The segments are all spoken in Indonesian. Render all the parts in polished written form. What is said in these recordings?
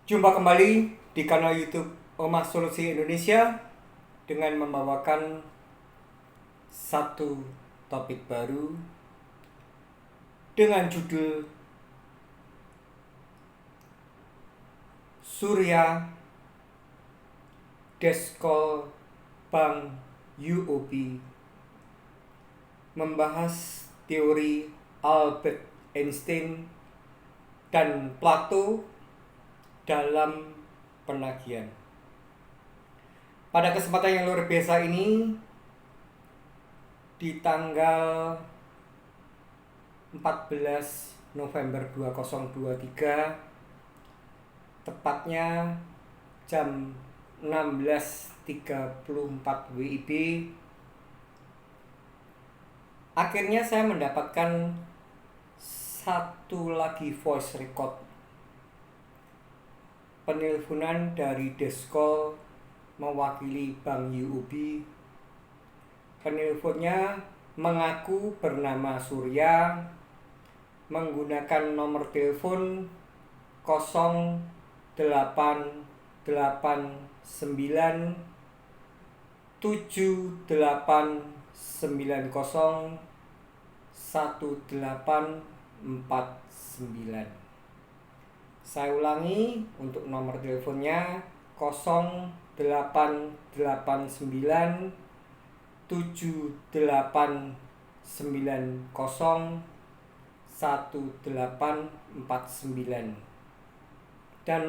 Jumpa kembali di kanal YouTube Omah Solusi Indonesia dengan membawakan satu topik baru dengan judul Surya Deskol Bank UOB membahas teori Albert Einstein dan Plato dalam penagihan. Pada kesempatan yang luar biasa ini, di tanggal 14 November 2023, tepatnya jam 16.34 WIB, akhirnya saya mendapatkan satu lagi voice record penelponan dari Deskol mewakili Bank UOB. Penelponnya mengaku bernama Surya, menggunakan nomor telepon 0889 Saya ulangi untuk nomor teleponnya 0889 dan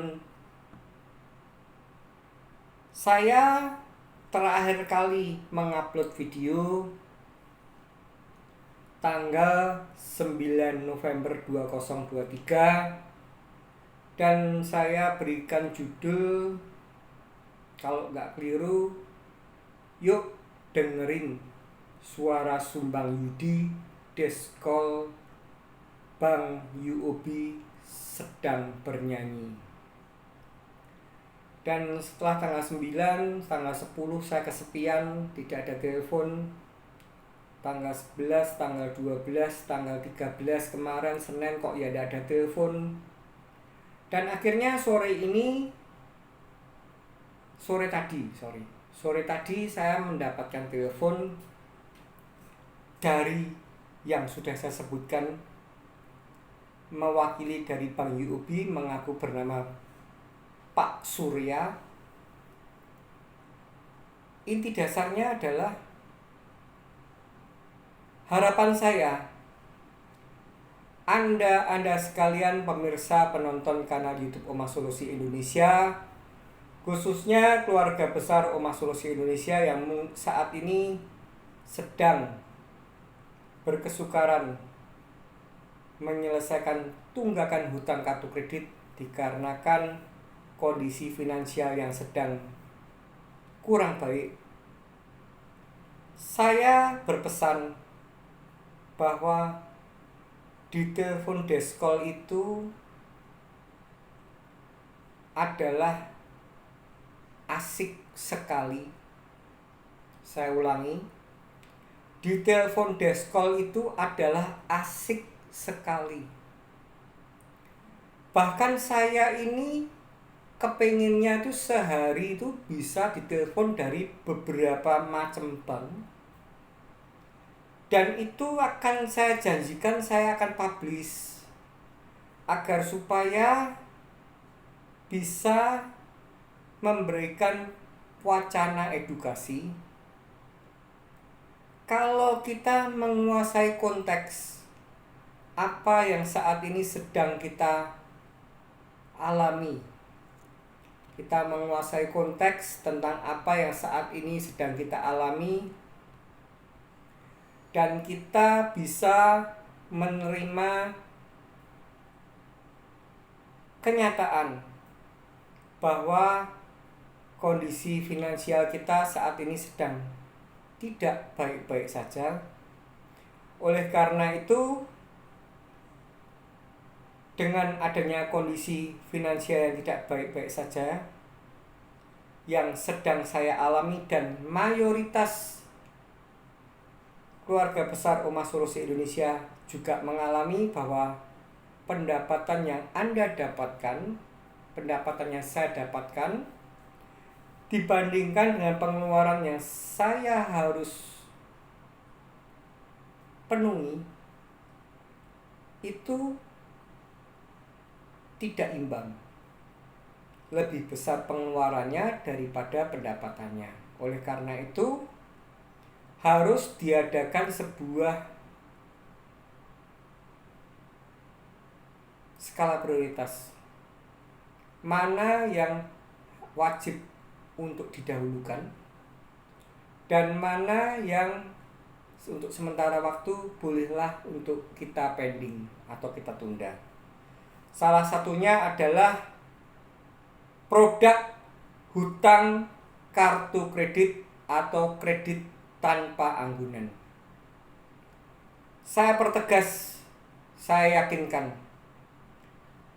saya terakhir kali mengupload video tanggal 9 November 2023 dan saya berikan judul, kalau nggak keliru, yuk dengerin suara sumbang Yudi Deskol Bank UOB sedang bernyanyi. Dan setelah tanggal 9, tanggal 10 saya kesepian, tidak ada telepon. Tanggal 11, tanggal 12, tanggal 13 kemarin Senin kok ya tidak ada telepon. Dan akhirnya sore tadi saya mendapatkan telepon dari yang sudah saya sebutkan, mewakili dari Bank UOB, mengaku bernama Pak Surya. Inti dasarnya adalah harapan saya Anda sekalian pemirsa penonton kanal YouTube Omah Solusi Indonesia, khususnya keluarga besar Omah Solusi Indonesia yang saat ini sedang berkesukaran menyelesaikan tunggakan hutang kartu kredit dikarenakan kondisi finansial yang sedang kurang baik. Saya berpesan bahwa di telepon Deskol itu adalah asik sekali. Saya ulangi, di telepon Deskol itu adalah asik sekali. Bahkan saya ini kepenginnya itu sehari itu bisa ditelepon dari beberapa macam bank. Dan itu akan saya janjikan, saya akan publish agar supaya bisa memberikan wacana edukasi. Kalau kita menguasai konteks apa yang saat ini sedang kita alami, kita menguasai konteks tentang apa yang saat ini sedang kita alami, dan kita bisa menerima kenyataan bahwa kondisi finansial kita saat ini sedang tidak baik-baik saja. Oleh karena itu, dengan adanya kondisi finansial yang tidak baik-baik saja yang sedang saya alami, dan mayoritas keluarga besar Omah Solusi Indonesia juga mengalami, bahwa pendapatan yang Anda dapatkan pendapatan yang saya dapatkan dibandingkan dengan pengeluaran yang saya harus penuhi, itu tidak imbang. Lebih besar pengeluarannya daripada pendapatannya. Oleh karena itu, harus diadakan sebuah skala prioritas. Mana yang wajib untuk didahulukan dan mana yang untuk sementara waktu bolehlah untuk kita pending atau kita tunda. Salah satunya adalah produk hutang kartu kredit atau kredit tanpa anggunan. Saya pertegas, saya yakinkan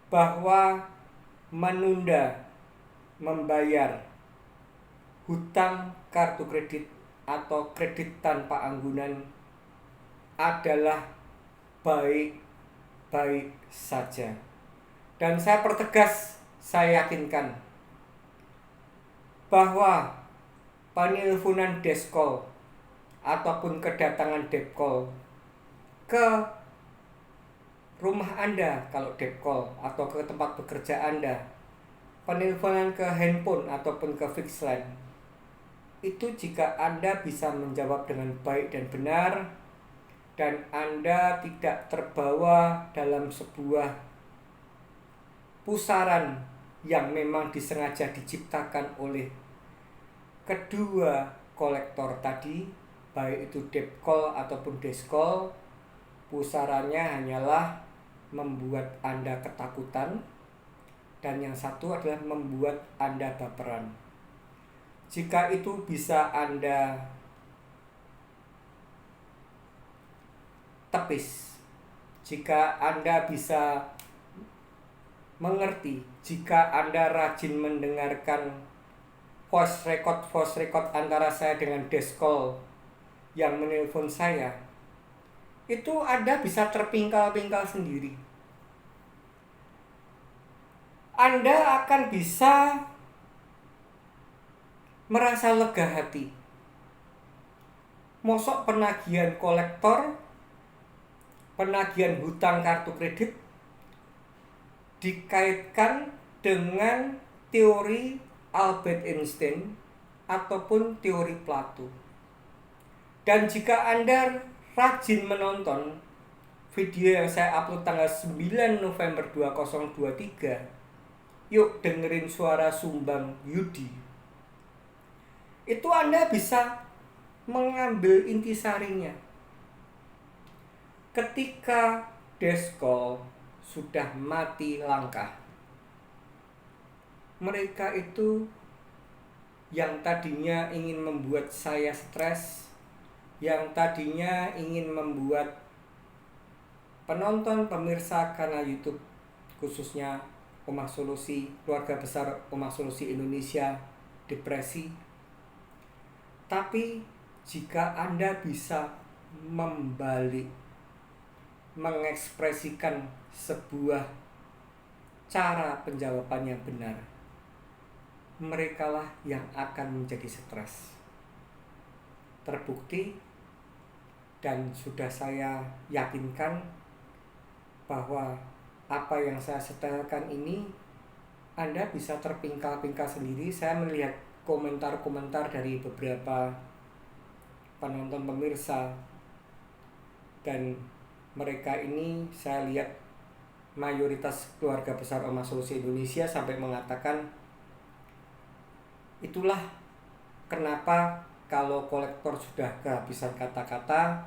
bahwa menunda membayar hutang kartu kredit atau kredit tanpa anggunan adalah baik-baik saja. Dan saya pertegas, saya yakinkan bahwa penelponan desk call ataupun kedatangan debt call ke rumah Anda kalau debt call atau ke tempat bekerja Anda, penelponan ke handphone ataupun ke fixed line, itu jika Anda bisa menjawab dengan baik dan benar dan Anda tidak terbawa dalam sebuah pusaran yang memang disengaja diciptakan oleh kedua kolektor tadi, baik itu debt call ataupun desk call, pusarannya hanyalah membuat Anda ketakutan dan yang satu adalah membuat Anda baperan. Jika itu bisa Anda tepis, jika Anda bisa mengerti, jika Anda rajin mendengarkan voice record antara saya dengan desk call yang menelpon saya, itu Anda bisa terpingkal-pingkal sendiri. Anda akan bisa merasa lega hati. Mosok penagihan kolektor, penagihan hutang kartu kredit dikaitkan dengan teori Albert Einstein ataupun teori Plato. Dan jika Anda rajin menonton video yang saya upload tanggal 9 November 2023, yuk dengerin suara sumbang Yudi, itu Anda bisa mengambil intisarinya. Ketika desk call sudah mati langkah, mereka itu yang tadinya ingin membuat saya stres, yang tadinya ingin membuat penonton pemirsa kanal YouTube khususnya Omah Solusi, keluarga besar Omah Solusi Indonesia, depresi. Tapi jika Anda bisa membalik, mengekspresikan sebuah cara penjawaban yang benar, merekalah yang akan menjadi stres. Terbukti dan sudah saya yakinkan bahwa apa yang saya setelkan ini Anda bisa terpingkal-pingkal sendiri. Saya melihat komentar-komentar dari beberapa penonton pemirsa dan mereka ini saya lihat mayoritas keluarga besar Omah Solusi Indonesia sampai mengatakan, itulah kenapa kalau kolektor sudah kehabisan kata-kata,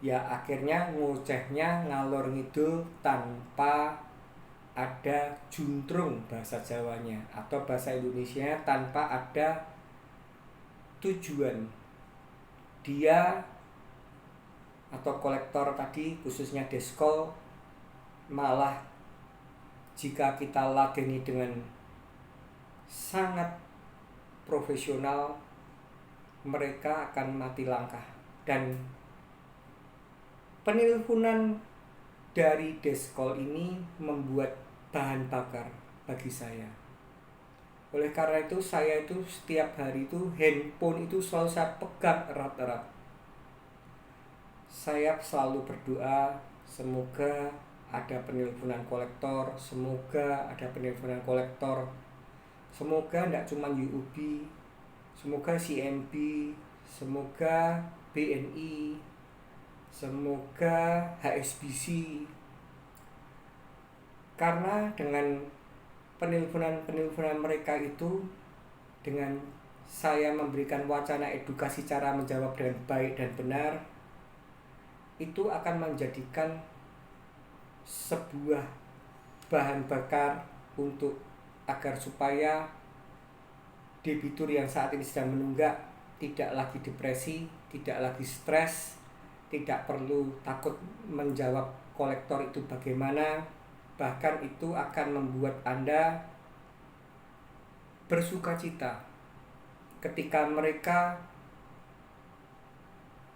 ya akhirnya ngocehnya ngalor ngidul tanpa ada juntrung bahasa Jawanya atau bahasa Indonesianya, tanpa ada tujuan. Dia atau kolektor tadi khususnya desk call malah jika kita ladeni dengan sangat profesional, mereka akan mati langkah. Dan penelponan dari desk call ini membuat bahan bakar bagi saya. Oleh karena itu saya itu setiap hari itu handphone itu selalu saya pegang erat-erat. Saya selalu berdoa semoga ada penelponan kolektor, semoga tidak cuma UOB, semoga CMB, semoga BNI, semoga HSBC. Karena dengan penelponan mereka itu, dengan saya memberikan wacana edukasi cara menjawab dengan baik dan benar, itu akan menjadikan sebuah bahan bakar untuk agar supaya debitur yang saat ini sedang menunggak tidak lagi depresi, tidak lagi stres, tidak perlu takut menjawab kolektor itu bagaimana. Bahkan itu akan membuat Anda bersukacita ketika mereka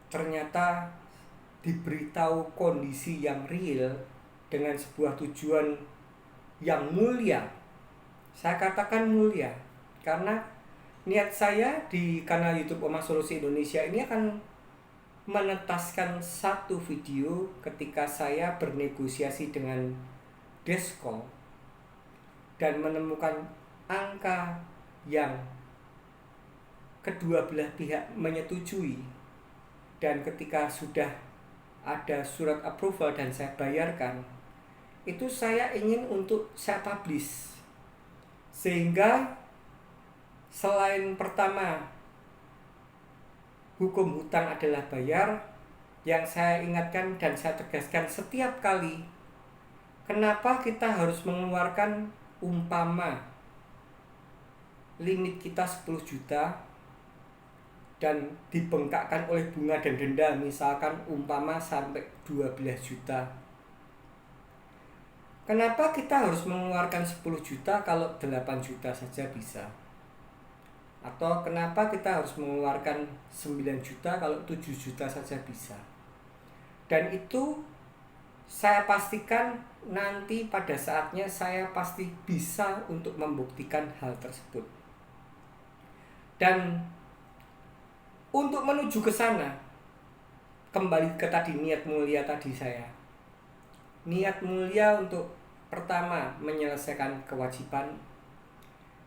ternyata diberitahu kondisi yang real dengan sebuah tujuan yang mulia. Saya katakan mulia karena niat saya di kanal YouTube Oma Solusi Indonesia ini akan menetaskan satu video ketika saya bernegosiasi dengan Desko dan menemukan angka yang kedua belah pihak menyetujui, dan ketika sudah ada surat approval dan saya bayarkan, itu saya ingin untuk saya publish, sehingga selain pertama hukum hutang adalah bayar, yang saya ingatkan dan saya tegaskan setiap kali, kenapa kita harus mengeluarkan umpama limit kita 10 juta dan dibengkakkan oleh bunga dan denda misalkan umpama sampai 12 juta. Kenapa kita harus mengeluarkan 10 juta kalau 8 juta saja bisa? Atau kenapa kita harus mengeluarkan 9 juta kalau 7 juta saja bisa? Dan itu saya pastikan nanti pada saatnya saya pasti bisa untuk membuktikan hal tersebut. Dan untuk menuju ke sana, kembali ke tadi niat mulia tadi saya. Niat mulia untuk pertama menyelesaikan kewajiban.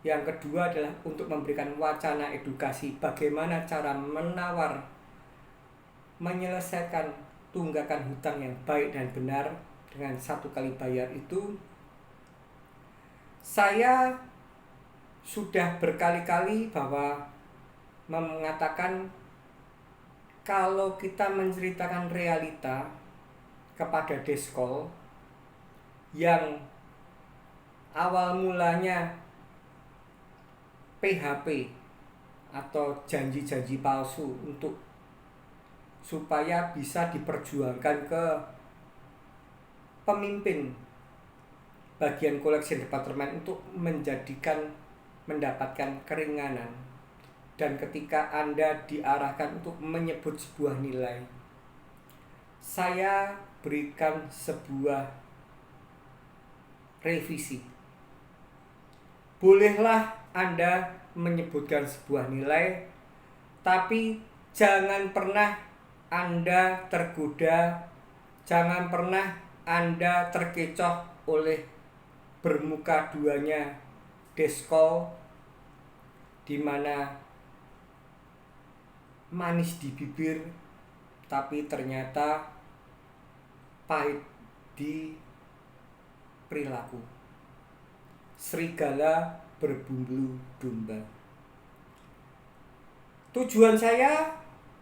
Yang kedua adalah untuk memberikan wacana edukasi bagaimana cara menawar menyelesaikan tunggakan hutang yang baik dan benar dengan satu kali bayar itu. Saya sudah berkali-kali bahwa mengatakan kalau kita menceritakan realita kepada Deskol yang awal mulanya PHP atau janji-janji palsu untuk supaya bisa diperjuangkan ke pemimpin bagian collection department untuk mendapatkan keringanan. Dan ketika Anda diarahkan untuk menyebut sebuah nilai, saya berikan sebuah revisi. Bolehlah Anda menyebutkan sebuah nilai, tapi jangan pernah Anda tergoda, jangan pernah Anda terkecoh oleh bermuka duanya Deskol, di mana manis di bibir tapi ternyata pahit di perilaku. Serigala berbulu domba. Tujuan saya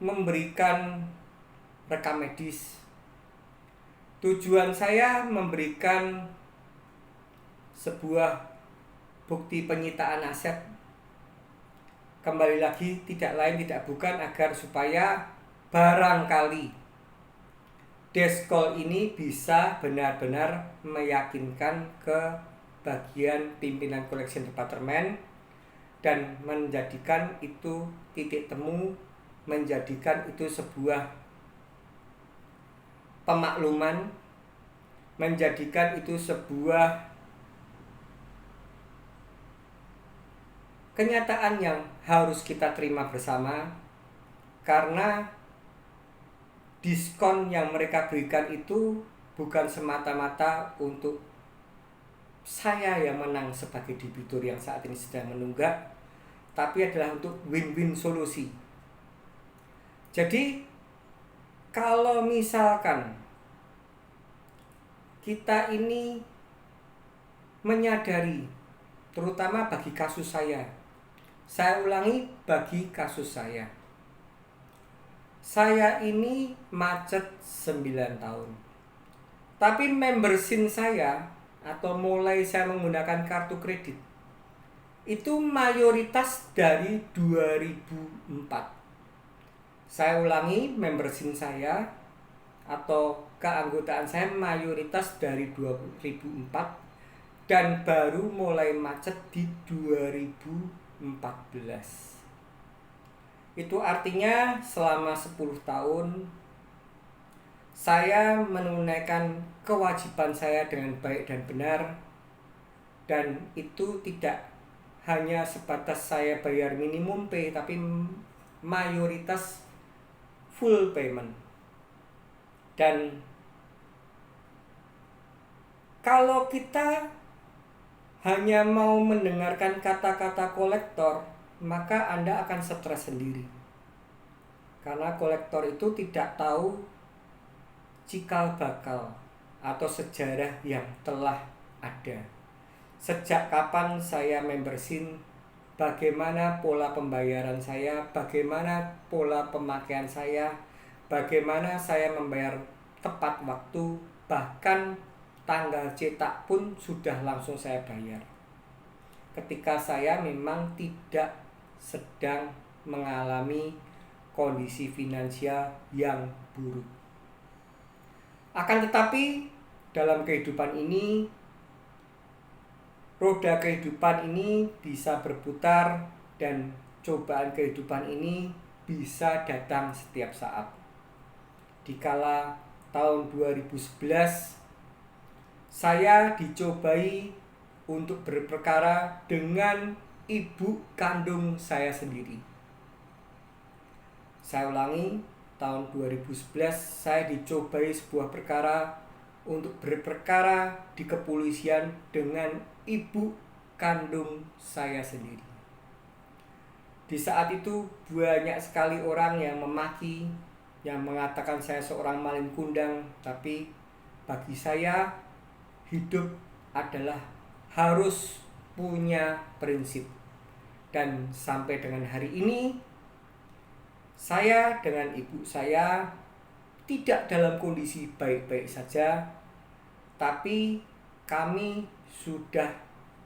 memberikan rekam medis. Tujuan saya memberikan sebuah bukti penyitaan aset. Kembali lagi, tidak lain tidak bukan agar supaya barangkali Deskol ini bisa benar-benar meyakinkan ke bagian pimpinan collection department dan menjadikan itu titik temu, menjadikan itu sebuah pemakluman, menjadikan itu sebuah kenyataan yang harus kita terima bersama, karena diskon yang mereka berikan itu bukan semata-mata untuk saya yang menang sebagai debitur yang saat ini sedang menunggak, tapi adalah untuk win-win solusi. Jadi kalau misalkan kita ini menyadari, terutama bagi kasus saya ulangi, bagi kasus saya ini macet 9 tahun. Tapi member SIM saya, atau mulai saya menggunakan kartu kredit, itu mayoritas dari 2004. Saya ulangi, member SIM saya atau keanggotaan saya mayoritas dari 2004 dan baru mulai macet di 2014. Itu artinya selama 10 tahun saya menunaikan kewajiban saya dengan baik dan benar, dan itu tidak hanya sebatas saya bayar minimum pay, tapi mayoritas full payment. Dan kalau kita hanya mau mendengarkan kata-kata kolektor, maka Anda akan stres sendiri. Karena kolektor itu tidak tahu cikal bakal atau sejarah yang telah ada. Sejak kapan saya member SIM, bagaimana pola pembayaran saya, bagaimana pola pemakaian saya, bagaimana saya membayar tepat waktu, bahkan tanggal cetak pun sudah langsung saya bayar. Ketika saya memang tidak sedang mengalami kondisi finansial yang buruk. Akan tetapi dalam kehidupan ini, roda kehidupan ini bisa berputar dan cobaan kehidupan ini bisa datang setiap saat. Dikala tahun 2011 saya dicobai untuk berperkara dengan ibu kandung saya sendiri. Saya ulangi, tahun 2011 saya dicobai sebuah perkara untuk berperkara di kepolisian dengan ibu kandung saya sendiri. Di saat itu banyak sekali orang yang memaki, yang mengatakan saya seorang maling kundang, tapi bagi saya hidup adalah harus punya prinsip. Dan sampai dengan hari ini, saya dengan ibu saya tidak dalam kondisi baik-baik saja, tapi kami sudah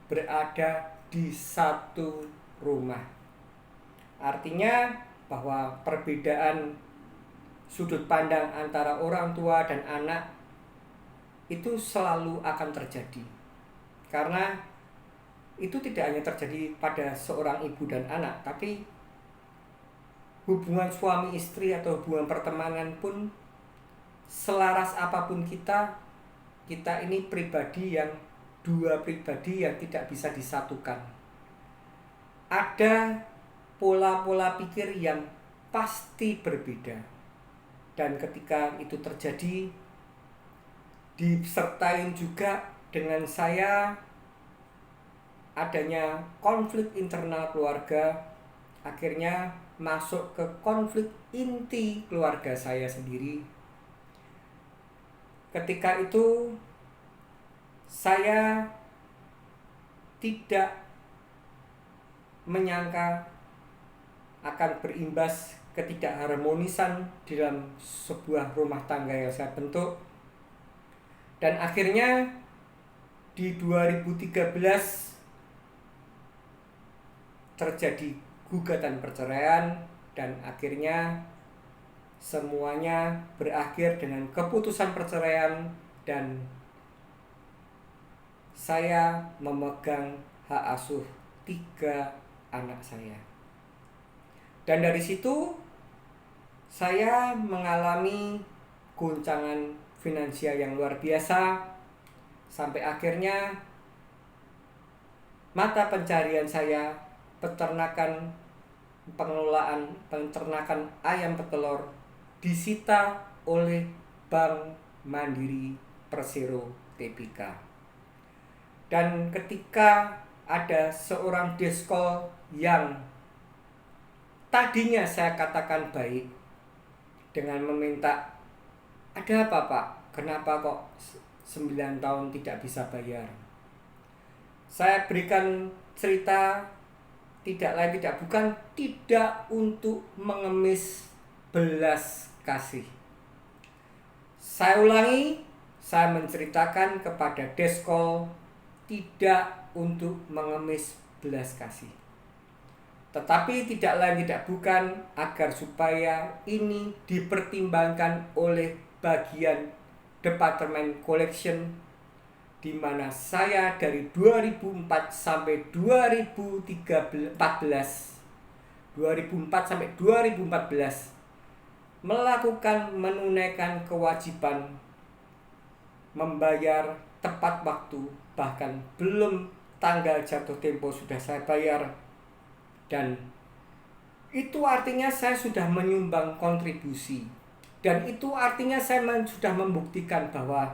berada di satu rumah. Artinya bahwa perbedaan sudut pandang antara orang tua dan anak itu selalu akan terjadi. Karena itu tidak hanya terjadi pada seorang ibu dan anak, tapi hubungan suami istri atau hubungan pertemanan pun, selaras apapun kita ini dua pribadi yang tidak bisa disatukan. Ada pola-pola pikir yang pasti berbeda. Dan ketika itu terjadi, disertai juga dengan saya adanya konflik internal keluarga, akhirnya masuk ke konflik inti keluarga saya sendiri. Ketika itu saya tidak menyangka akan berimbas ketidakharmonisan dalam sebuah rumah tangga yang saya bentuk. Dan akhirnya di 2013 terjadi gugatan perceraian, dan akhirnya semuanya berakhir dengan keputusan perceraian, dan saya memegang hak asuh 3 anak saya. Dan dari situ saya mengalami goncangan finansial yang luar biasa, sampai akhirnya mata pencarian saya peternakan pengelolaan peternakan ayam petelur disita oleh Bank Mandiri Persero Tbk. Dan ketika ada seorang deskol yang tadinya saya katakan baik dengan meminta, ada apa Pak? Kenapa kok 9 tahun tidak bisa bayar? Saya berikan cerita tidak lain tidak bukan, tidak untuk mengemis belas kasih. Saya ulangi, saya menceritakan kepada deskol tidak untuk mengemis belas kasih, tetapi tidak lain tidak bukan agar supaya ini dipertimbangkan oleh bagian Departemen Collection, di mana saya dari 2004 sampai 2014 menunaikan kewajiban membayar tepat waktu, bahkan belum tanggal jatuh tempo sudah saya bayar. Dan itu artinya saya sudah menyumbang kontribusi, dan itu artinya saya sudah membuktikan bahwa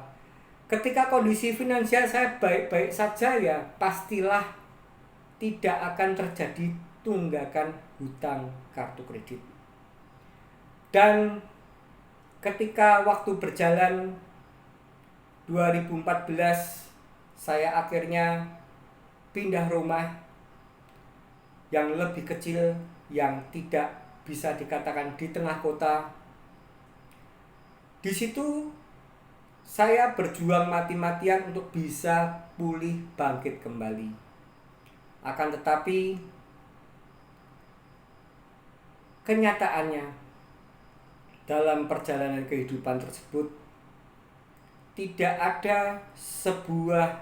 ketika kondisi finansial saya baik-baik saja, ya pastilah tidak akan terjadi tunggakan hutang kartu kredit. Dan ketika waktu berjalan 2014, saya akhirnya pindah rumah yang lebih kecil, yang tidak bisa dikatakan di tengah kota. Di situ saya berjuang mati-matian untuk bisa pulih bangkit kembali. Akan tetapi kenyataannya dalam perjalanan kehidupan tersebut tidak ada sebuah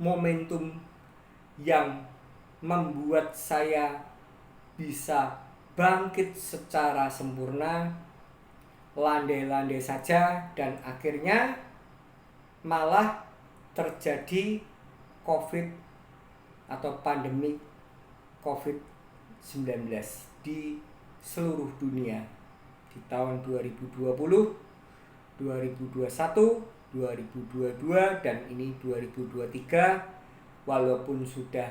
momentum yang membuat saya bisa bangkit secara sempurna. Landai-landai saja, dan akhirnya malah terjadi COVID atau pandemi COVID-19 di seluruh dunia di tahun 2020, 2021, 2022, dan ini 2023. Walaupun sudah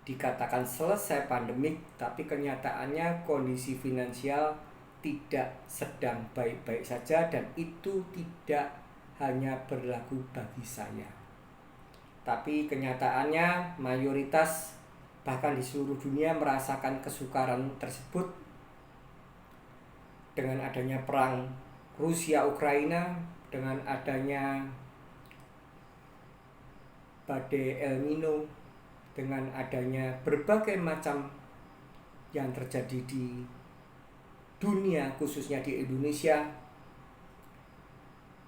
dikatakan selesai pandemik, tapi kenyataannya kondisi finansial tidak sedang baik-baik saja, dan itu tidak hanya berlaku bagi saya, tapi kenyataannya mayoritas bahkan di seluruh dunia merasakan kesukaran tersebut. Dengan adanya perang Rusia-Ukraina, dengan adanya badai El Nino, dengan adanya berbagai macam yang terjadi di dunia, khususnya di Indonesia,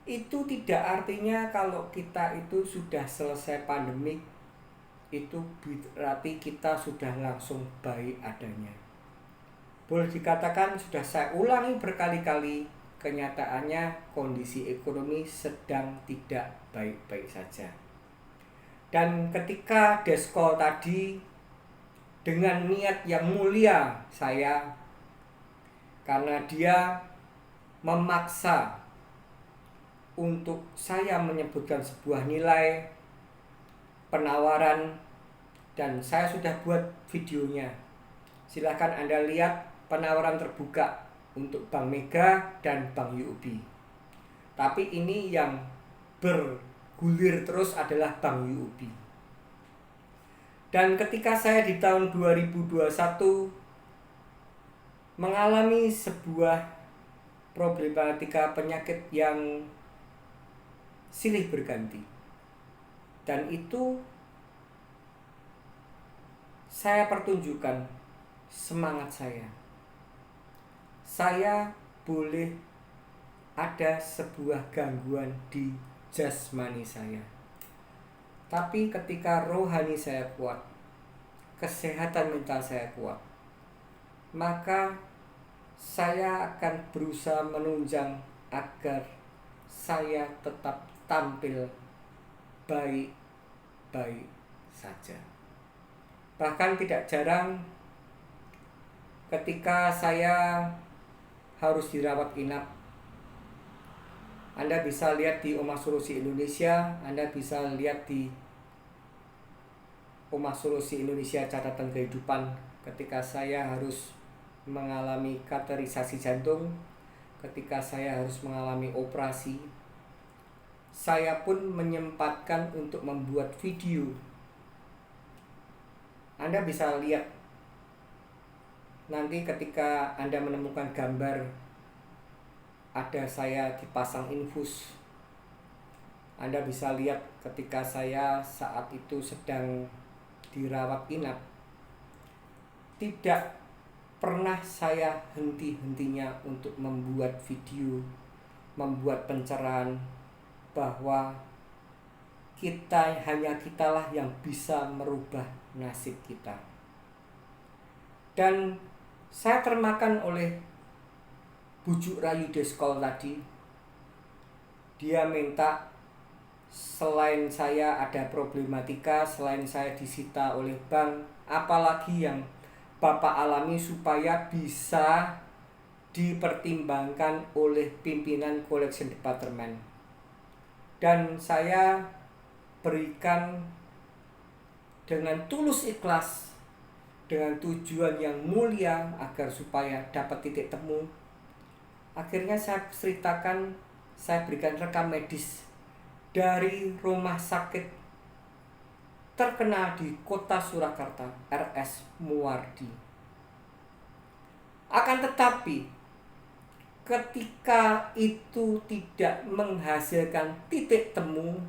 itu tidak artinya kalau kita itu sudah selesai pandemik itu berarti kita sudah langsung baik adanya. Boleh dikatakan, sudah saya ulangi berkali-kali, kenyataannya kondisi ekonomi sedang tidak baik-baik saja. Dan ketika deskol tadi dengan niat yang mulia saya, karena dia memaksa untuk saya menyebutkan sebuah nilai penawaran, dan saya sudah buat videonya. Silakan Anda lihat penawaran terbuka untuk Bank Mega dan Bank UOB. Tapi ini yang bergulir terus adalah Bank UOB. Dan ketika saya di tahun 2021 mengalami sebuah problematika penyakit yang silih berganti, dan itu saya pertunjukkan semangat saya boleh ada sebuah gangguan di jasmani saya, tapi ketika rohani saya kuat, kesehatan mental saya kuat, maka saya akan berusaha menunjang agar saya tetap tampil baik-baik saja. Bahkan tidak jarang ketika saya harus dirawat inap, Anda bisa lihat di Omah Solusi Indonesia, Anda bisa lihat di Omah Solusi Indonesia Catatan Kehidupan, ketika saya harus mengalami kateterisasi jantung, ketika saya harus mengalami operasi, saya pun menyempatkan untuk membuat video. Anda bisa lihat nanti ketika Anda menemukan gambar ada saya dipasang infus. Anda bisa lihat ketika saya saat itu sedang dirawat inap. Tidak pernah saya henti-hentinya untuk membuat video, membuat pencerahan bahwa kitalah yang bisa merubah nasib kita. Dan saya termakan oleh bujuk rayu Deskol tadi. Dia minta selain saya ada problematika, selain saya disita oleh bank, apalagi yang Bapak alami supaya bisa dipertimbangkan oleh pimpinan Collection Department. Dan saya berikan dengan tulus ikhlas, dengan tujuan yang mulia agar supaya dapat titik temu. Akhirnya saya ceritakan, saya berikan rekam medis dari rumah sakit terkenal di kota Surakarta, RS Muwardi. Akan tetapi ketika itu tidak menghasilkan titik temu,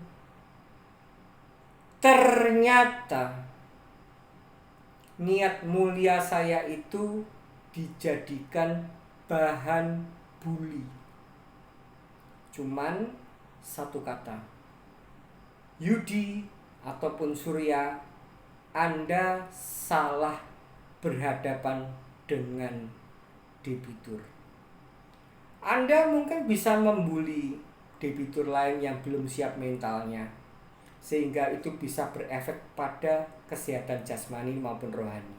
ternyata niat mulia saya itu dijadikan bahan bully. Cuman satu kata, Yudi ataupun Surya, Anda salah berhadapan dengan debitur. Anda mungkin bisa membuli debitur lain yang belum siap mentalnya, sehingga itu bisa berefek pada kesehatan jasmani maupun rohani.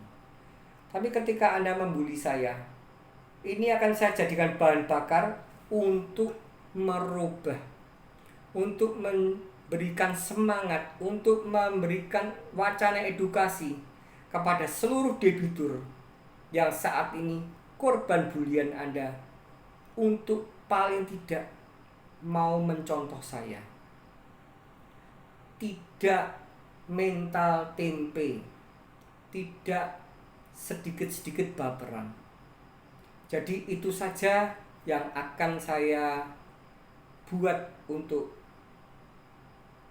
Tapi ketika Anda membuli saya, ini akan saya jadikan bahan bakar untuk merubah, untuk memberikan semangat, untuk memberikan wacana edukasi kepada seluruh debitur yang saat ini korban bulian Anda, untuk paling tidak mau mencontoh saya. Tidak mental tempe, tidak sedikit-sedikit baperan. Jadi itu saja yang akan saya buat untuk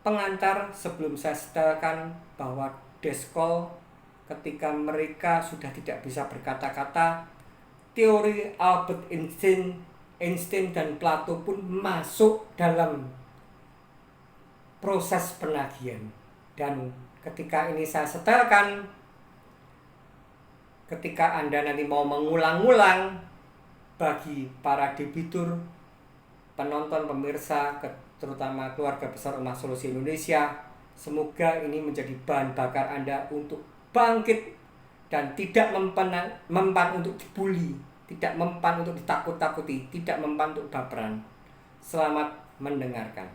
pengantar sebelum saya setelkan bahwa Deskol ketika mereka sudah tidak bisa berkata-kata, teori Albert Einstein dan Plato pun masuk dalam proses penagihan. Dan ketika ini saya setelkan, ketika Anda nanti mau mengulang-ulang, bagi para debitur, penonton, pemirsa, terutama keluarga besar Omah Solusi Indonesia, semoga ini menjadi bahan bakar Anda untuk bangkit dan tidak mempan untuk dibully, tidak mempan untuk ditakut-takuti, tidak mempan untuk baperan. Selamat mendengarkan.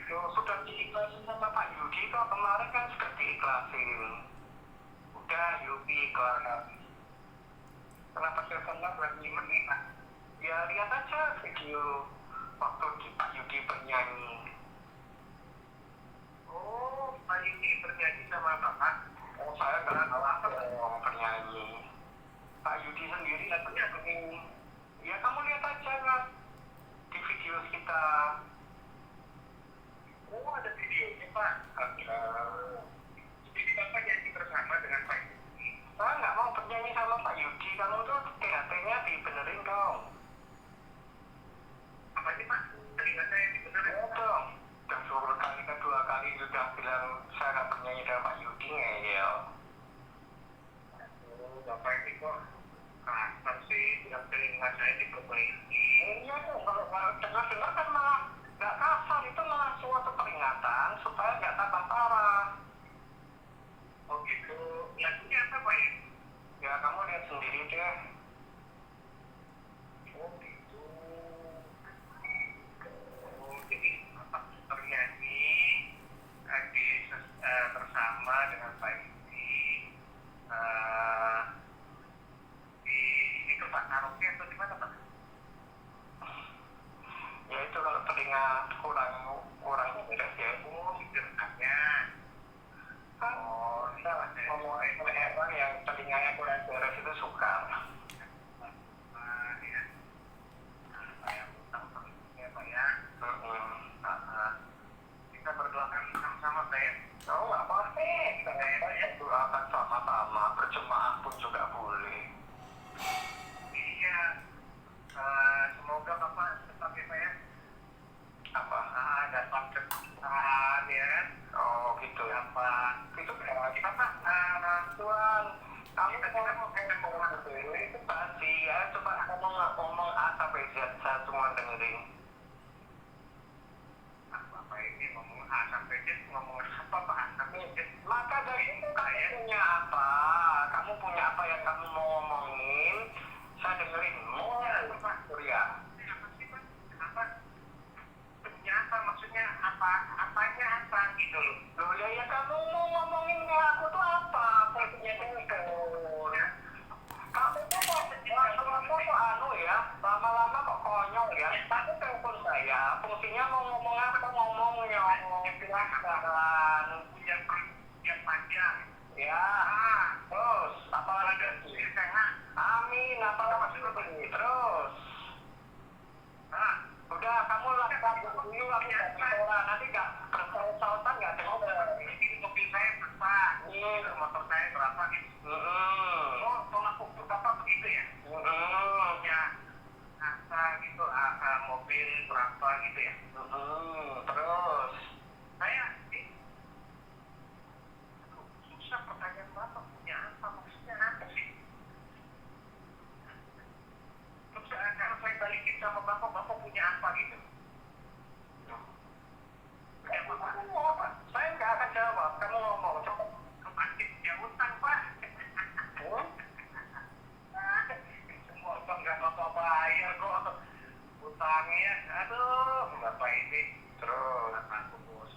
Sudah diikhlasin sama Pak Yudi kok, kemarin kan sudah diikhlasin. Udah Yudi ikhlas. Kenapa teleponnya berani menit? Ya lihat aja video waktu di Pak Yudi bernyanyi. Oh, Pak Yudi bernyanyi sama Bapak? Oh, saya nggak alasan bernyanyi. Pak Yudi sendiri lagunya begini. Ya kamu lihat aja lah di video kita. Oh, ada videonya Pak? Ada. Jadi Bapak nyanyi bersama dengan Pak Yudi? Saya nggak mau bernyanyi sama Pak Yudi. Kamu tuh THT-nya dibenerin dong. rumah saya diperbaiki. Iya tuh, kalau dengar-dengar kan malah nggak kasar, itu malah suatu peringatan supaya nggak tambah parah. Oh gitu. Lagunya apa Pak ya? Ya kamu lihat sendiri deh. Oh gitu. Oh, jadi Bapak bernyanyi bersama dengan Pak Indi eh, di ini tempat karaoke atau di mana Pak? Ya itu kalau telinga kurang kurang beres ya. Oh, mikirkannya. Oh, kita ngomongin orang yang telinganya kurang beres itu suka. Ya. Saya utang ya Pak ya. Kita berdoakan sama-sama Pak ya. Oh nggak apa-apa. Kita doakan sama-sama. Berjemaah pun juga boleh. Iya. Semoga Bapak tetap ya Pak ya. Apa? Dapat kesusahan ya. Oh gitu. Dapat. Itu berarti Bapak. Tuhan. Kita mau ketemu itu pasti ya. Coba ngomong A sampai Z. Saya cuma dengerin. Bapak ini ngomong A sampai Z. Ngomong apa Pak? A sampai Z. Maka dari itu kamu punya apa? Kamu punya apa yang kamu mau ngomongin? Saya dengerin. Mau Pak Surya? Apa sih Pak? Kenapa? Punya apa? Maksudnya apa? Apanya apa gitu loh? Loh ya kamu mau ngomongin aku tuh apa? Fungsinya telepon. Kamu tuh kok anu ya? Lama-lama kok konyol ya? Tapi telepon saya. Fungsinya mau ngomong apa? Ngomongnya. Silahkan. Yang panjang. Ya. Terus apa lagi? Amin. Apa maksudnya begini? Terus. Udah kamu lakukan dulu aku nanti nggak sautan nggak dengar. Ini mobil saya berapa? Ini motor saya berapa gitu. Oh tolak ukur bapak begitu ya? Ya kata gitu mobil berapa gitu ya? Terus saya susah pertanyaan bapak punya apa maksudnya apa sih? Terus kalau saya balikin sama bapak, bapak punya apa gitu? Bapak, saya nggak akan jawab. Kamu ngomong, coba. Kemarin dia utang, Pak. Semua utang nggak bapak bayar kok. Utangnya, aduh, bapak ini. Terus, aku bos.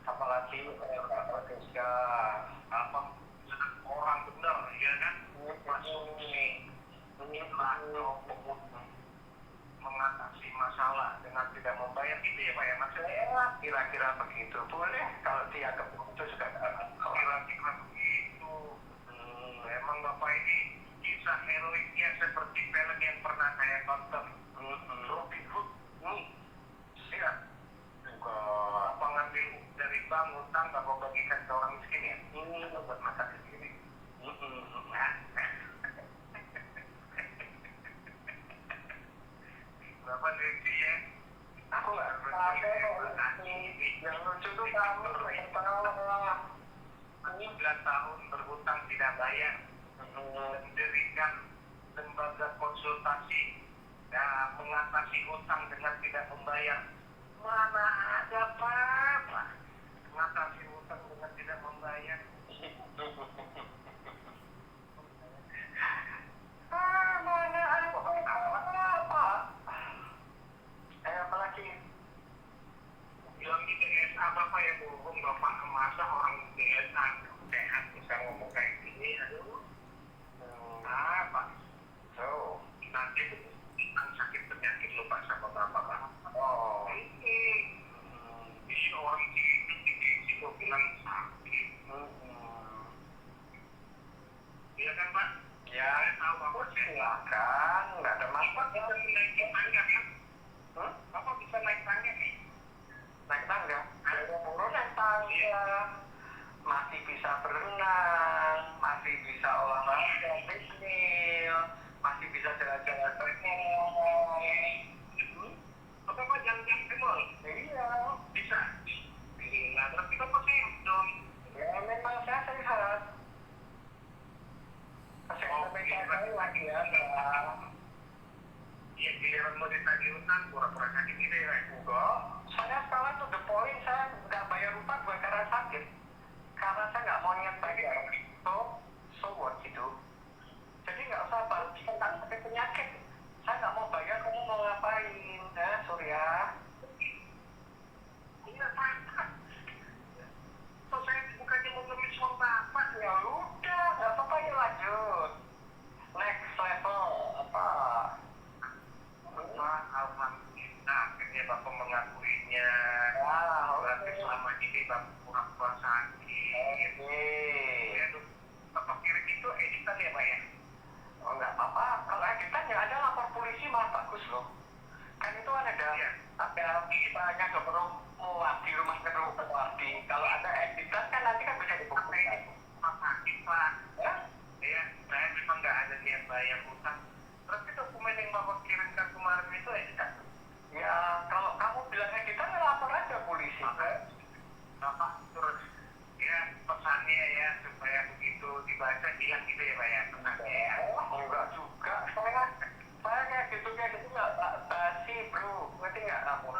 Apalagi bapak kerja. Apa, orang benar, ya kan? Masuk ini. Inilah mengatasi masalah dengan tidak membayar gitu ya Pak ya maksudnya kira-kira begitu boleh kalau dianggap itu juga kira-kira begitu. Emang Bapak ini kisah heroiknya seperti film yang pernah saya tonton. Robin Hood siap juga apa ngambil dari bank utang Bapak bagikan ke orang miskin ya buat masak sendiri. Bapak lucu ya. Aku nggak pakai yang lucu tuh kamu ketawa. 9 tahun berhutang tidak bayar. Mendirikan lembaga konsultasi dan mengatasi hutang dengan tidak membayar. Mana ada Pak? Mengatasi hutang dengan tidak membayar. Mana ada apa? Apalagi bilang di DSA Bapak yang bohong Bapak masa orang DSA sehat bisa ngomong kayak gini aduh Pak so nanti sakit penyakit lupa sama Bapak Pak ini orang di kok bilang sakit iya kan Pak ya tahu Bapak silakan nggak ada masalah bisa naikin tangga kan Bapak bisa naik tangga nih naik tangga naik tangga masih bisa berenang masih bisa olahraga treadmill masih bisa jalan-jalan Bapak jalan-jalan ke mall iya bisa nah berarti Bapak sehat dong ya memang saya sehat kesehatan mental saya lagi ada toh. Kan itu kan ada misalnya keperluan di rumah keperluan kalau ada entitas kan nanti kan bisa dibuktikan. Pak, ya, saya memang nggak ada niat bayar utang. Tapi dokumen yang bapak kirimkan kemarin itu entitas. Ya, kalau kamu bilang entitas, lapor aja polisi. Bapak terus ya pesannya ya supaya begitu dibaca bilang gitu ya Pak ya pesannya ya. Enggak juga. Saya kayak gitu nggak basi bro. Ngerti nggak kamu?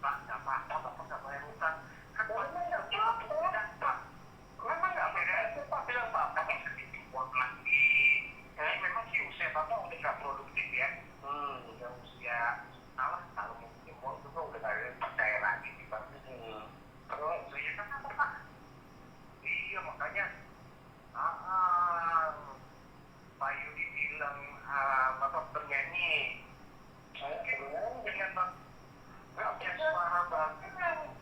Pak, nggak bayar utang. Kan memang nggak beda itu Pak bilang Pak. Tapi sedikit uang lagi. Ya memang sih usia Bapak udah nggak produktif ya. Udah usia salah kalau mungkin uang itu udah nggak percaya lagi di Pak. Terus ya kan apa Pak? Iya makanya Pak Yudi bilang Bapak bernyanyi. Mungkin dengan nggak punya suara bagus.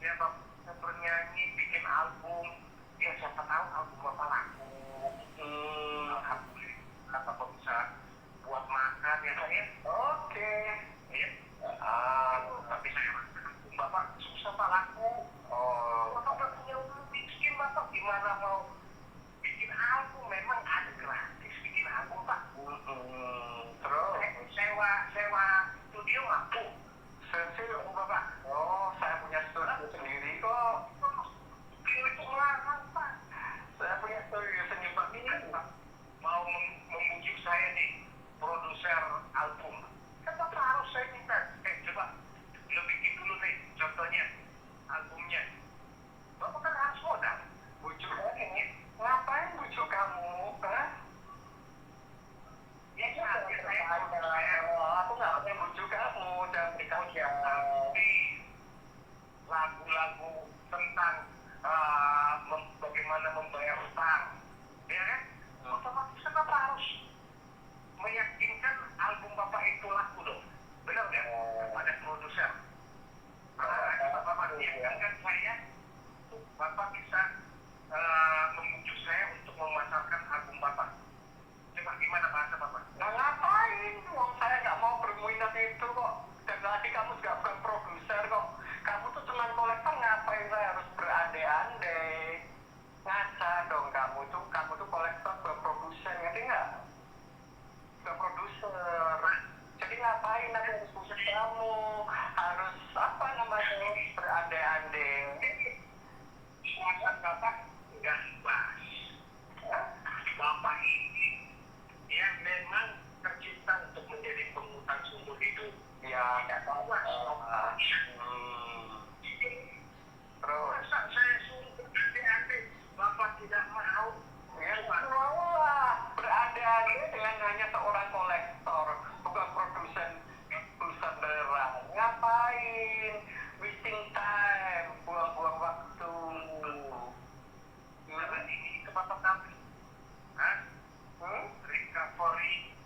Ya Bapak bernyanyi, bikin album. Ya siapa tahu album Bapak laku. Alhamdulillah Bapak bisa buat makan ya saya. Oke. Ya. Tapi saya album Bapak susah Pak laku. Bapak punya uang miskin Bapak gimana mau bikin album? Memang ada gratis bikin album Pak. Terus sewa studio mampu. Studio Bapak. Saya punya studio sendiri kok. Itu larang Pak. Saya punya studio sendiri Pak. Ini Pak mau membujuk saya nih produser album. Kan Bapak harus saya minta. Coba lo bikin dulu nih contohnya albumnya. Bapak kan harus modal. Bujuk ini. Ngapain bujuk kamu? Hah? Ya saatnya saya aku nggak mau bujuk kamu dan dikasih lagu-lagu tentang bagaimana membayar utang, ya kan? Otomatis kenapa harus meyakinkan album Bapak itu laku dong? Benar nggak? Ada produser. Bapak meyakinkan saya, Bapak bisa membujuk saya untuk memasarkan album Bapak. Coba gimana bahasa Bapak? Nah, ngapain? Wong saya nggak mau berminat itu kok. Dan lagi kamu juga bukan produser kok. Kamu tuh cuma kolektor, ngapain saya harus berandai-andai? Ngaca dong kamu tuh kolektor bukan produser, ngerti nggak? Bukan produser. Jadi ngapain nanti harus khusus kamu? Harus apa namanya? Berandai-andai. Bapak nggak pas. Bapak ini ya memang tercipta untuk menjadi pengutang seumur hidup. Ya, nggak tahu lah. Terus masa saya suruh berandai-andai, Bapak tidak mau? Ya, mau lah. Berandai-andai dengan hanya seorang kolektor, bukan produsen beneran. Ngapain? Wasting time, buang-buang waktu. Ini ke Bapak kami. Recovery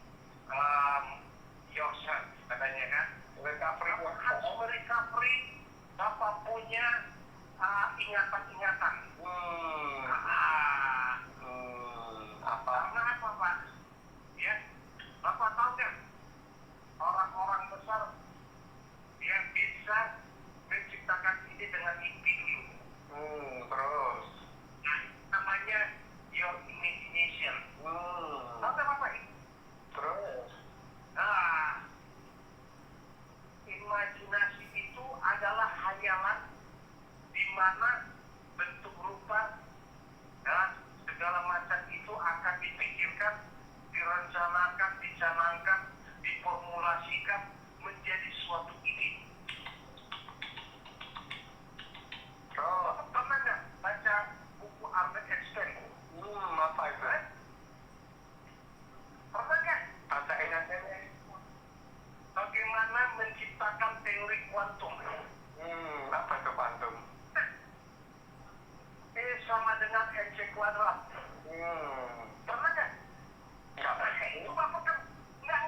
yourself katanya kan. Recovery Bapak punya ingatan-ingatan. Apa? Karena apa Pak? Ya, Bapak tahu kan orang-orang besar yang bisa menciptakan ide dengan mimpi dulu. Terus namanya your imagination. Tahu kan Bapak ini? Terus imajinasi itu adalah hayalan di mana bentuk rupa dan segala macam itu akan dipikirkan, direncanakan, dicanangkan, diformulasikan menjadi suatu ide. Pernah nggak baca buku Albert Einstein? Apa itu? Pernah nggak bacain aja? Bagaimana menciptakan teori kuantum? Apa itu kuantum? Sama dengan MC². Pernah nggak? Nggak. Itu Bapak kan nggak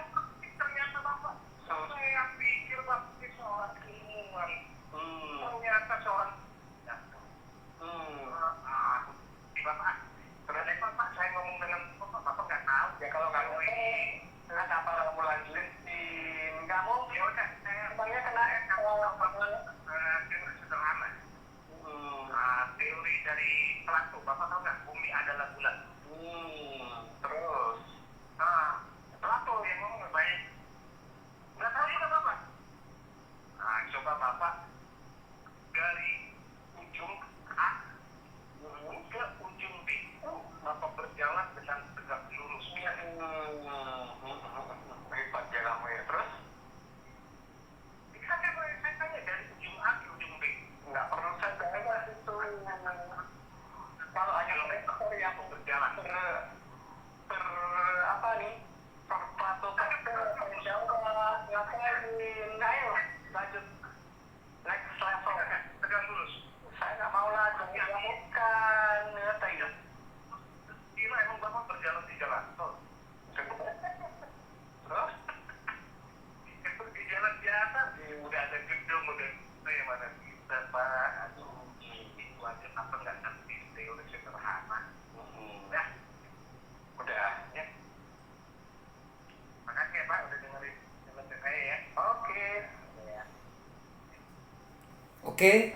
Oke,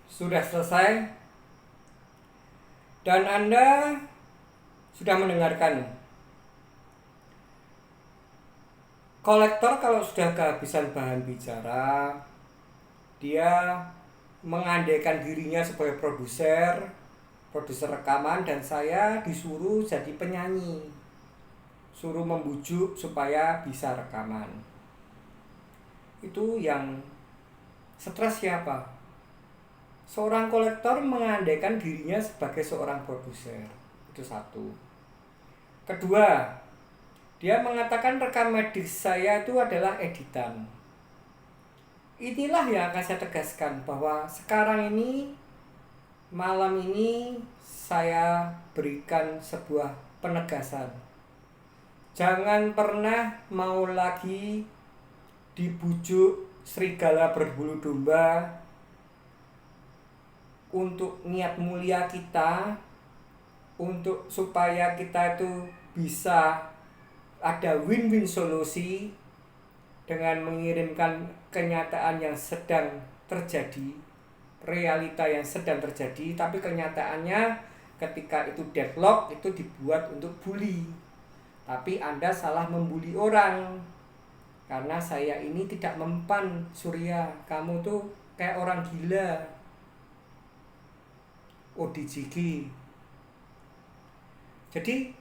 sudah selesai dan Anda sudah mendengarkan. Kolektor kalau sudah kehabisan bahan bicara, dia mengandaikan dirinya sebagai produser rekaman, dan saya disuruh jadi penyanyi, suruh membujuk supaya bisa rekaman. Itu yang stres siapa? Seorang kolektor mengandaikan dirinya sebagai seorang produser. Itu satu. Kedua, dia mengatakan rekam medis saya itu adalah editan. Inilah yang akan saya tegaskan bahwa sekarang ini, malam ini saya berikan sebuah penegasan. Jangan pernah mau lagi dibujuk serigala berbulu domba untuk niat mulia kita, untuk supaya kita itu bisa ada win-win solusi dengan mengirimkan kenyataan yang sedang terjadi, realita yang sedang terjadi, tapi kenyataannya ketika itu deadlock itu dibuat untuk bully. Tapi Anda salah membuli orang. Karena saya ini tidak mempan, Surya. Kamu tuh kayak orang gila. ODGG. Jadi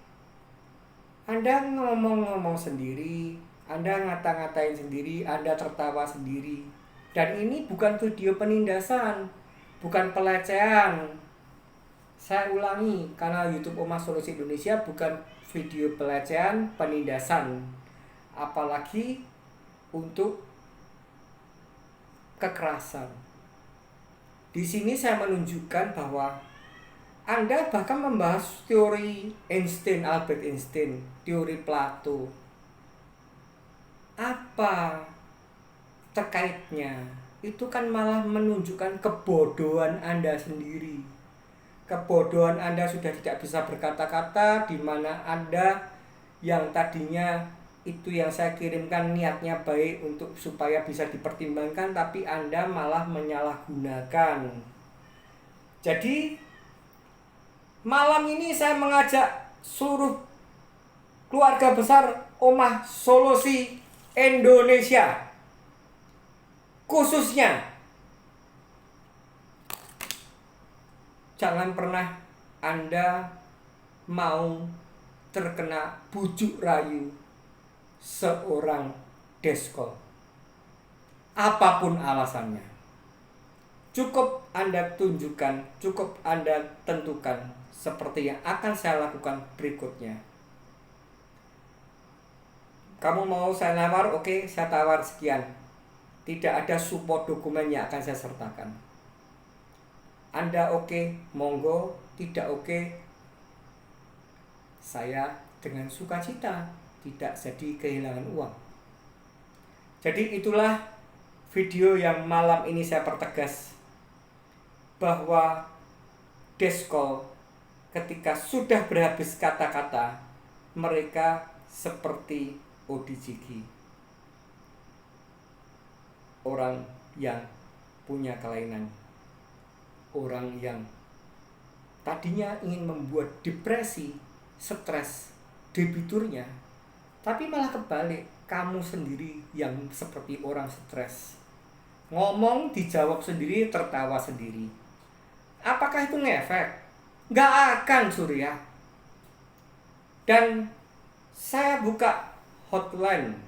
Anda ngomong-ngomong sendiri, Anda ngata-ngatain sendiri, Anda tertawa sendiri. Dan ini bukan video penindasan, bukan pelecehan. Saya ulangi, karena YouTube Omah Solusi Indonesia bukan video pelecehan, penindasan. Apalagi untuk kekerasan. Di sini saya menunjukkan bahwa Anda bahkan membahas teori Einstein, Albert Einstein, teori Plato. Apa terkaitnya? Itu kan malah menunjukkan kebodohan Anda sendiri. Kebodohan Anda sudah tidak bisa berkata-kata, di mana Anda yang tadinya itu yang saya kirimkan niatnya baik untuk supaya bisa dipertimbangkan, tapi Anda malah menyalahgunakan. Jadi malam ini saya mengajak seluruh keluarga besar Omah Solusi Indonesia, khususnya jangan pernah Anda mau terkena bujuk rayu seorang deskol, apapun alasannya. Cukup Anda tunjukkan, cukup Anda tentukan, seperti yang akan saya lakukan berikutnya. Kamu mau saya nawar? Oke, saya tawar sekian. Tidak ada support dokumen yang akan saya sertakan. Anda oke, monggo. Tidak oke, saya dengan sukacita tidak jadi kehilangan uang. Jadi itulah video yang malam ini saya pertegas bahwa deskol ketika sudah berhabis kata-kata, mereka seperti ODGG, orang yang punya kelainan, orang yang tadinya ingin membuat depresi, stres debiturnya, tapi malah kebalik, kamu sendiri yang seperti orang stres. Ngomong dijawab sendiri, tertawa sendiri. Apakah itu ngefek? Nggak akan, Surya. Dan saya buka hotline.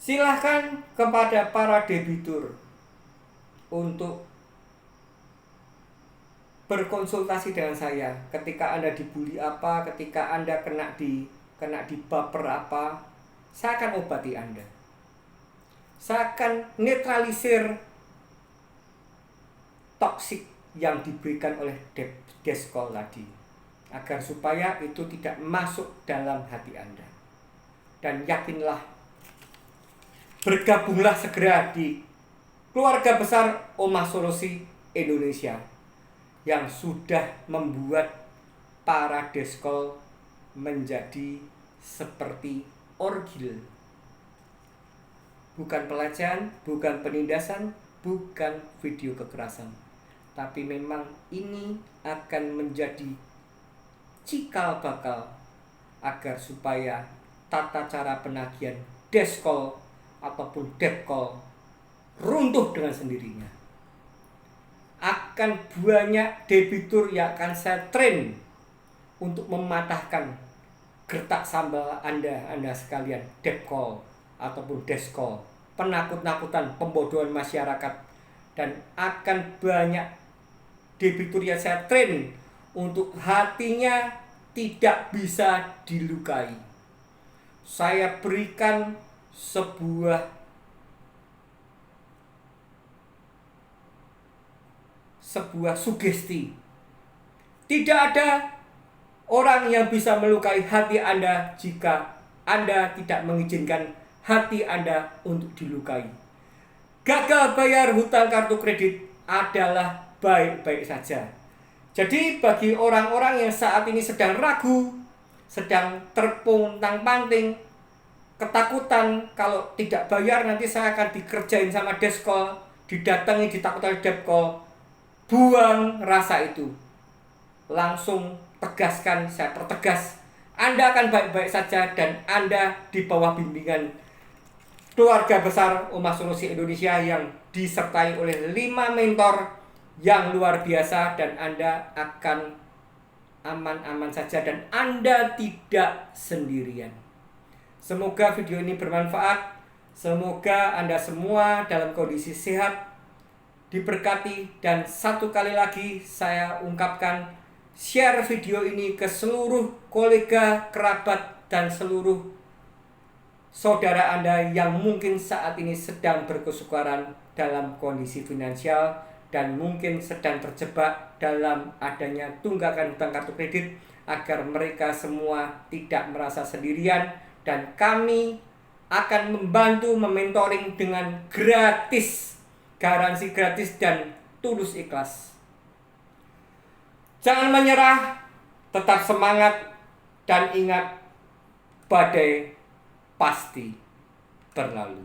Silahkan kepada para debitur untuk berkonsultasi dengan saya ketika Anda dibully apa, ketika Anda kena di baper apa, saya akan obati Anda. Saya akan netralisir toksik yang diberikan oleh deskol tadi, agar supaya itu tidak masuk dalam hati Anda. Dan yakinlah, bergabunglah segera di keluarga besar Omah Solusi Indonesia yang sudah membuat para deskol menjadi seperti orgil. Bukan pelecehan, bukan penindasan, bukan video kekerasan. Tapi memang ini akan menjadi cikal bakal agar supaya tata cara penagihan deskol ataupun debkol runtuh dengan sendirinya. Akan banyak debitur yang akan saya train untuk mematahkan gertak sambal Anda sekalian, debkol ataupun deskol, penakut-nakutan, pembodohan masyarakat. Dan akan banyak debitur yang saya train untuk hatinya tidak bisa dilukai. Saya berikan sebuah sugesti. Tidak ada orang yang bisa melukai hati Anda jika Anda tidak mengizinkan hati Anda untuk dilukai. Gagal bayar hutang kartu kredit adalah baik-baik saja. Jadi bagi orang-orang yang saat ini sedang ragu, sedang terpontang-panting, ketakutan kalau tidak bayar nanti saya akan dikerjain sama deskol, didatangi, ditakut oleh debkol, buang rasa itu. Langsung tegaskan, saya pertegas, Anda akan baik-baik saja dan Anda di bawah bimbingan keluarga besar Ummah Solusi Indonesia yang disertai oleh 5 mentor yang luar biasa, dan Anda akan aman-aman saja dan Anda tidak sendirian. Semoga video ini bermanfaat. Semoga Anda semua dalam kondisi sehat, diberkati, dan satu kali lagi saya ungkapkan, share video ini ke seluruh kolega, kerabat, dan seluruh saudara Anda yang mungkin saat ini sedang berkesukaran dalam kondisi finansial dan mungkin sedang terjebak dalam adanya tunggakan hutang kartu kredit, agar mereka semua tidak merasa sendirian. Dan kami akan membantu mementoring dengan gratis, garansi gratis dan tulus ikhlas. Jangan menyerah, tetap semangat, dan ingat, badai pasti berlalu.